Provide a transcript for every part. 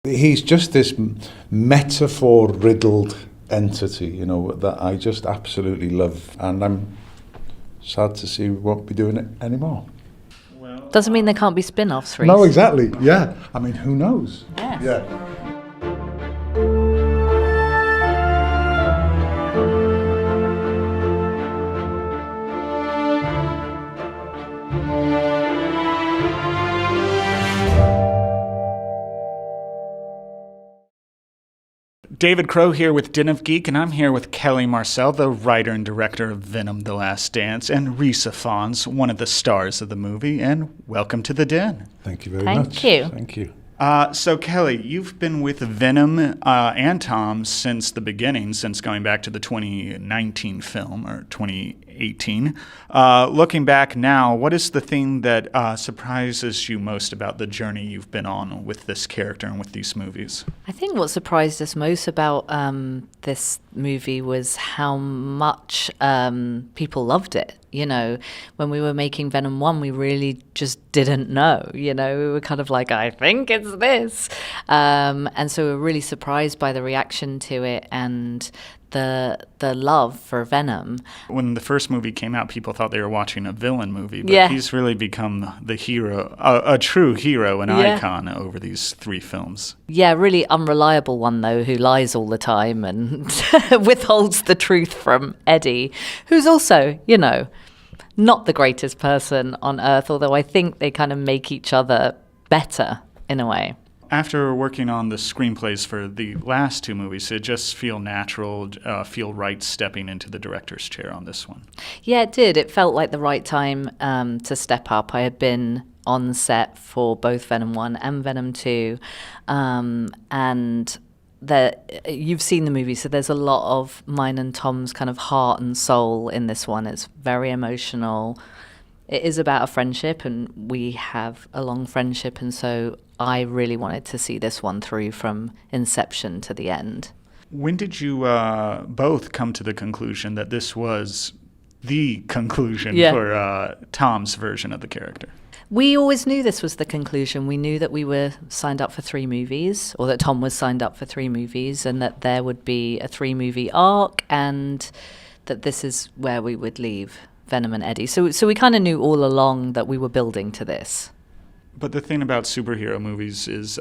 He's just this metaphor-riddled entity, that I just absolutely love, and I'm sad to see we won't be doing it anymore. Doesn't mean there can't be spin-offs, Rhys. No, exactly, yeah. I mean, who knows? Yes. Yeah. David Crow here with Den of Geek, and I'm here with Kelly Marcel, the writer and director of Venom: The Last Dance, and Rhys Ifans, one of the stars of the movie, and welcome to the Den. Thank you very much. Thank you. So, Kelly, you've been with Venom and Tom since the beginning, since going back to the 2019 film, or 2018. Looking back now, what is the thing that surprises you most about the journey you've been on with this character and with these movies? I think what surprised us most about this movie was how much people loved it. When we were making Venom 1, we really just didn't know. We were kind of like, I think it's this. And so we were really surprised by the reaction to it and the love for Venom. When the first movie came out, people thought they were watching a villain movie, but he's really become the hero, a true hero and icon over these three films. Yeah, really unreliable one, though, who lies all the time and withholds the truth from Eddie, who's also, not the greatest person on earth, although I think they kind of make each other better in a way. After working on the screenplays for the last two movies, it just feel natural, feel right stepping into the director's chair on this one? Yeah, it did. It felt like the right time to step up. I had been on set for both Venom 1 and Venom 2, and you've seen the movie, so there's a lot of mine and Tom's kind of heart and soul in this one. It's very emotional. It is about a friendship, and we have a long friendship, and so I really wanted to see this one through from inception to the end. When did you both come to the conclusion that this was the conclusion for Tom's version of the character? We always knew this was the conclusion. We knew that we were signed up for 3 movies, or that Tom was signed up for 3 movies, and that there would be a 3-movie arc, and that this is where we would leave Venom and Eddie. So we kind of knew all along that we were building to this. But the thing about superhero movies is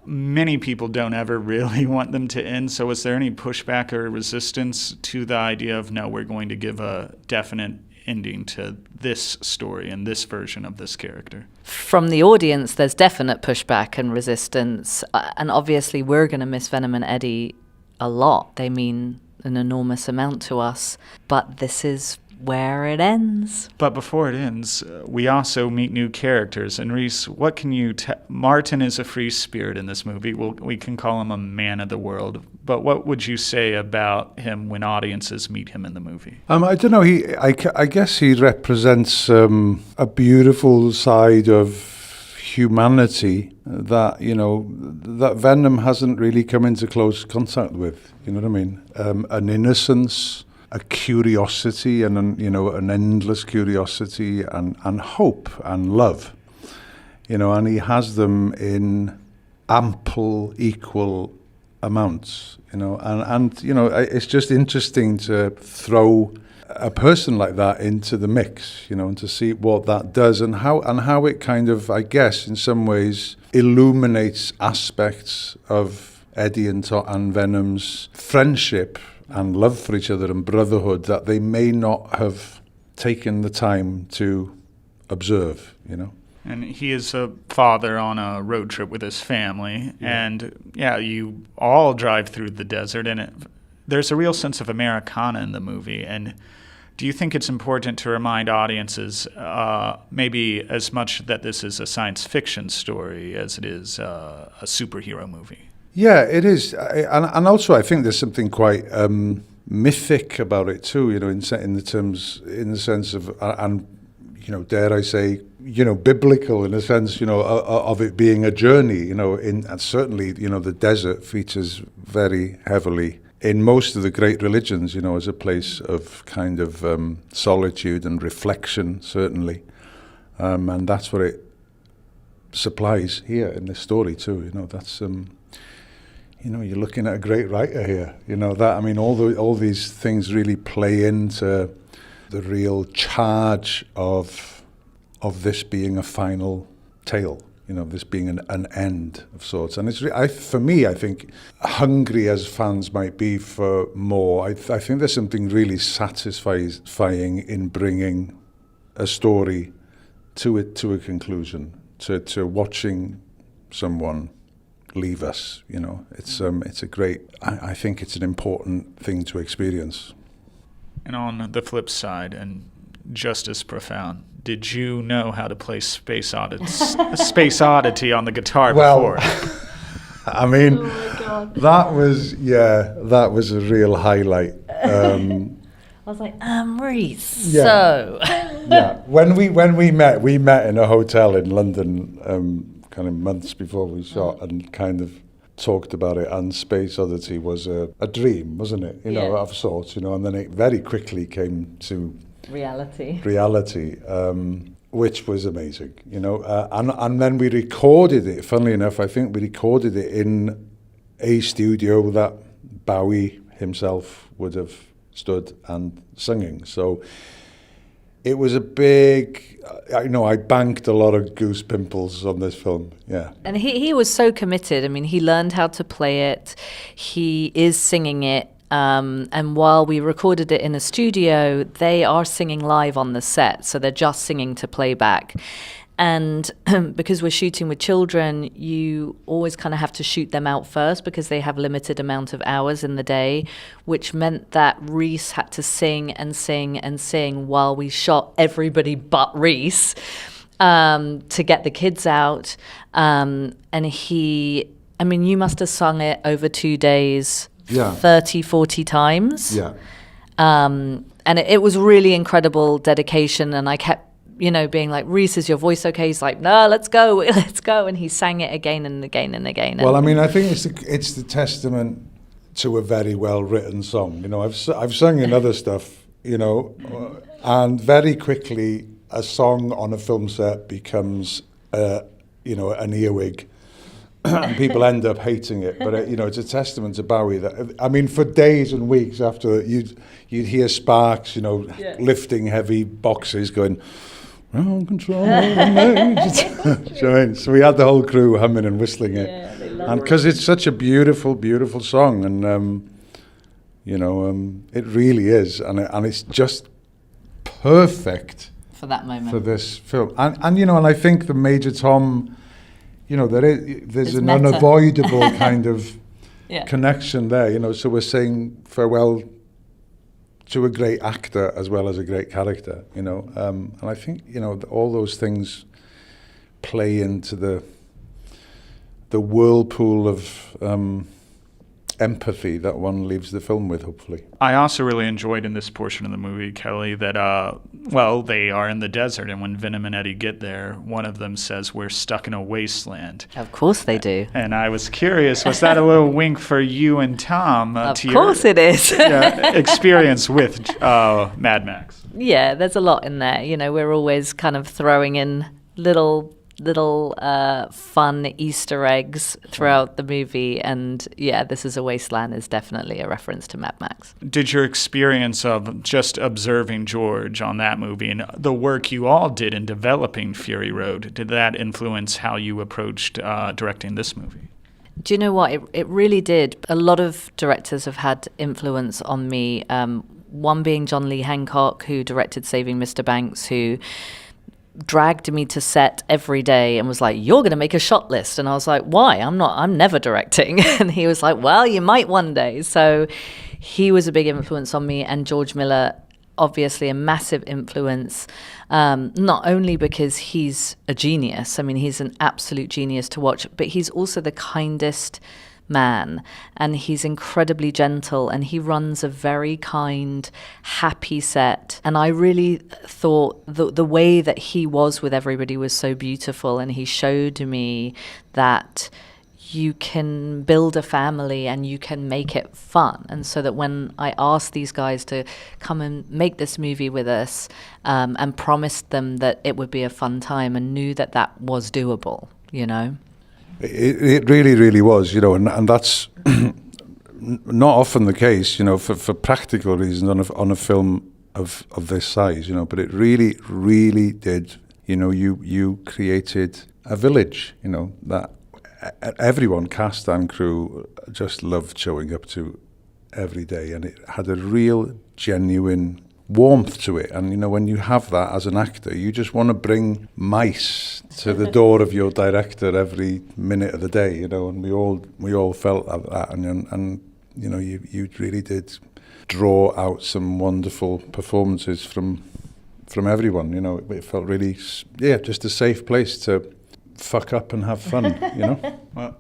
many people don't ever really want them to end. So was there any pushback or resistance to the idea of, no, we're going to give a definite ending to this story and this version of this character? From the audience, there's definite pushback and resistance. And obviously we're going to miss Venom and Eddie a lot. They mean an enormous amount to us. But this is where it ends. But before it ends, we also meet new characters. And Rhys, what can you Martin is a free spirit in this movie. We can call him a man of the world. But what would you say about him when audiences meet him in the movie? I don't know. I guess he represents a beautiful side of humanity that that Venom hasn't really come into close contact with. You know what I mean? An innocence, a curiosity, and an endless curiosity, and hope and love, and he has them in ample, equal amounts, and it's just interesting to throw a person like that into the mix, and to see what that does and how it kind of, I guess, in some ways illuminates aspects of Eddie and Venom's friendship and love for each other and brotherhood that they may not have taken the time to observe, And he is a father on a road trip with his family, and you all drive through the desert, and there's a real sense of Americana in the movie. And do you think it's important to remind audiences, maybe as much that this is a science fiction story as it is a superhero movie? Yeah, it is, and also I think there's something quite mythic about it too. In the sense of, and dare I say, biblical in a sense, of it being a journey. And certainly, the desert features very heavily in most of the great religions. As a place of kind of solitude and reflection, certainly, and that's what it supplies here in this story too. You know, that's you're looking at a great writer here. You know that. I mean, all these things really play into the real charge of this being a final tale. You know, this being an end of sorts. And it's for me, I think, hungry as fans might be for more, I think there's something really satisfying in bringing a story to a conclusion, to watching someone leave us. You know, it's a great. I think it's an important thing to experience. And on the flip side, and just as profound, did you know how to play Space Oddity on the guitar before? I mean, Oh my God. that was a real highlight. I was like, Rhys. Yeah. So. Yeah, when we met in a hotel in London, kind of months before we shot, and kind of talked about it. And Space Oddity was a dream, wasn't it? You know, of sorts. You know, and then it very quickly came to reality, which was amazing. You know, and then we recorded it. Funnily enough, I think we recorded it in a studio that Bowie himself would have stood and singing. So it was a big, I banked a lot of goose pimples on this film, yeah. And he was so committed. I mean, he learned how to play it. He is singing it. And while we recorded it in a studio, they are singing live on the set. So they're just singing to playback. And because we're shooting with children, you always kind of have to shoot them out first because they have limited amount of hours in the day, which meant that Rhys had to sing and sing and sing while we shot everybody but Rhys to get the kids out. And you must have sung it over 2 days, 30, 40 times. Yeah. And it was really incredible dedication. And I kept being like, Rhys, is your voice okay? He's like, no, let's go. And he sang it again and again and again. Well, I mean, I think it's the testament to a very well-written song. You know, I've sung in other stuff, and very quickly a song on a film set becomes, an earwig. And people end up hating it. But, it's a testament to Bowie that, I mean, for days and weeks after, you'd hear Sparks, lifting heavy boxes going, round control. So we had the whole crew humming and whistling it, and because it's such a beautiful, beautiful song, and it really is, and it's just perfect for that moment for this film, and I think the Major Tom, there's an meta. unavoidable kind of connection there, so we're saying farewell to a great actor as well as a great character, and I think all those things play into the whirlpool of empathy that one leaves the film with, hopefully. I also really enjoyed in this portion of the movie, Kelly, that they are in the desert, and when Venom and Eddie get there, one of them says, "We're stuck in a wasteland." Of course they do. And I was curious, was that a little wink for you and Tom to your it is. Experience with Mad Max? Yeah, there's a lot in there. We're always kind of throwing in little fun Easter eggs throughout the movie, and This Is a Wasteland is definitely a reference to Mad Max. Did your experience of just observing George on that movie and the work you all did in developing Fury Road, did that influence how you approached directing this movie? Do you know what? It really did. A lot of directors have had influence on me, one being John Lee Hancock, who directed Saving Mr. Banks, who dragged me to set every day and was like, "You're going to make a shot list." And I was like, "Why? I'm never directing." And he was like, "Well, you might one day." So he was a big influence on me, and George Miller, obviously a massive influence, not only because he's a genius, I mean, he's an absolute genius to watch, but he's also the kindest man, and he's incredibly gentle, and he runs a very kind, happy set. And I really thought the way that he was with everybody was so beautiful, and he showed me that you can build a family and you can make it fun. And so that when I asked these guys to come and make this movie with us, and promised them that it would be a fun time, and knew that that was doable, you know. It really, really was, you know, and that's not often the case, you know, for practical reasons on a film of this size, you know. But it really, really did. You know, you created a village, you know, that everyone, cast and crew, just loved showing up to every day, and it had a real, genuine warmth to it. And you know, when you have that as an actor, you just want to bring mice to the door of your director every minute of the day, you know. And we all felt that, and you know, you really did draw out some wonderful performances from everyone. You know, it felt really, just a safe place to fuck up and have fun, you know. Well,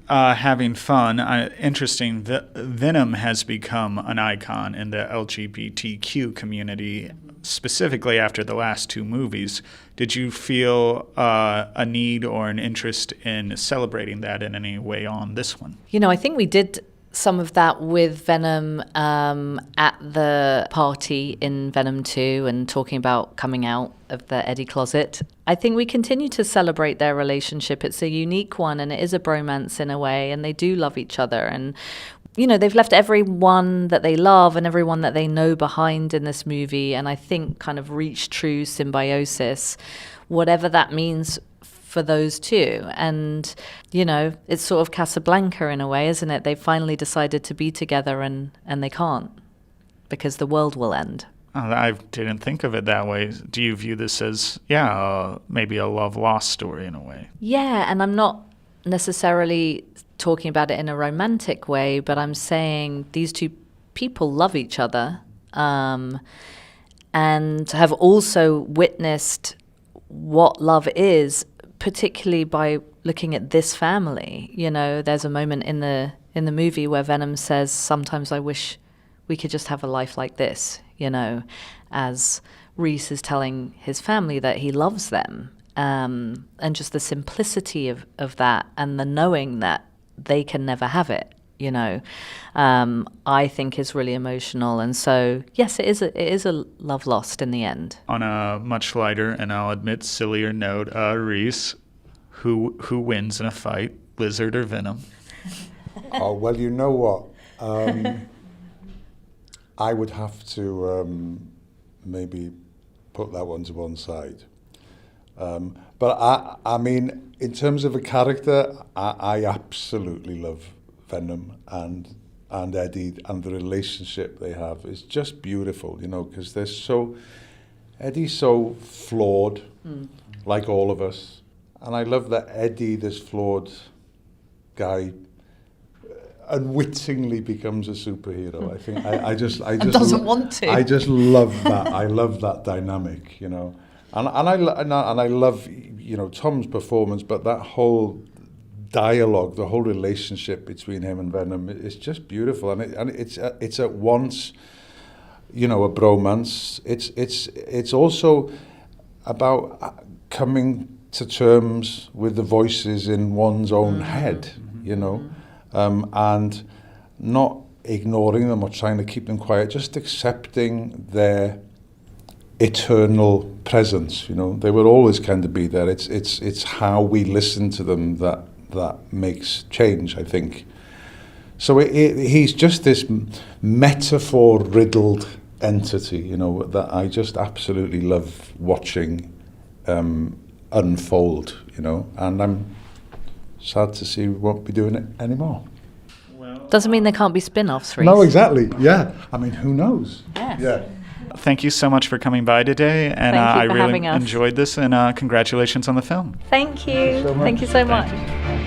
having fun, interesting. Venom has become an icon in the LGBTQ community, specifically after the last two movies. Did you feel a need or an interest in celebrating that in any way on this one? You know, I think we did some of that with Venom at the party in Venom 2 and talking about coming out of the Eddie closet. I think we continue to celebrate their relationship. It's a unique one, and it is a bromance in a way, and they do love each other. And, you know, they've left everyone that they love and everyone that they know behind in this movie, and I think kind of reached true symbiosis, whatever that means for those two. And, you know, it's sort of Casablanca in a way, isn't it? They finally decided to be together, and they can't, because the world will end. Oh, I didn't think of it that way. Do you view this as, maybe a love lost story in a way? Yeah, and I'm not necessarily talking about it in a romantic way, but I'm saying these two people love each other, and have also witnessed what love is, particularly by looking at this family. You know, there's a moment in the movie where Venom says, "Sometimes I wish we could just have a life like this," you know, as Rhys is telling his family that he loves them. And just the simplicity of that, and the knowing that they can never have it, you know, I think is really emotional. And so, yes, it is a love lost in the end. On a much lighter, and I'll admit sillier note, Rhys, who wins in a fight, Lizard or Venom? Oh, well, you know what? I would have to maybe put that one to one side. But I mean, in terms of a character, I absolutely love Venom and Eddie, and the relationship they have is just beautiful, you know, because Eddie's so flawed, like all of us. And I love that Eddie, this flawed guy, unwittingly becomes a superhero. I think I just doesn't want to. I just love that. I love that dynamic, you know, and I love, you know, Tom's performance, but that whole dialogue, the whole relationship between him and Venom is just beautiful, and it's at once, you know, a bromance. It's also about coming to terms with the voices in one's own head, you know. And not ignoring them or trying to keep them quiet, just accepting their eternal presence, you know. They will always kind of be there. It's how we listen to them that makes change, I think. So he's just this metaphor-riddled entity, you know, that I just absolutely love watching unfold, you know, and I'm sad to see we won't be doing it anymore. Doesn't mean there can't be spin-offs, Rhys. No, exactly. Yeah. I mean, who knows? Yes. Yeah. Thank you so much for coming by today, and Thank you for I really having us. enjoyed this, and congratulations on the film. Thank you. so much. Thank you so much. Thank you.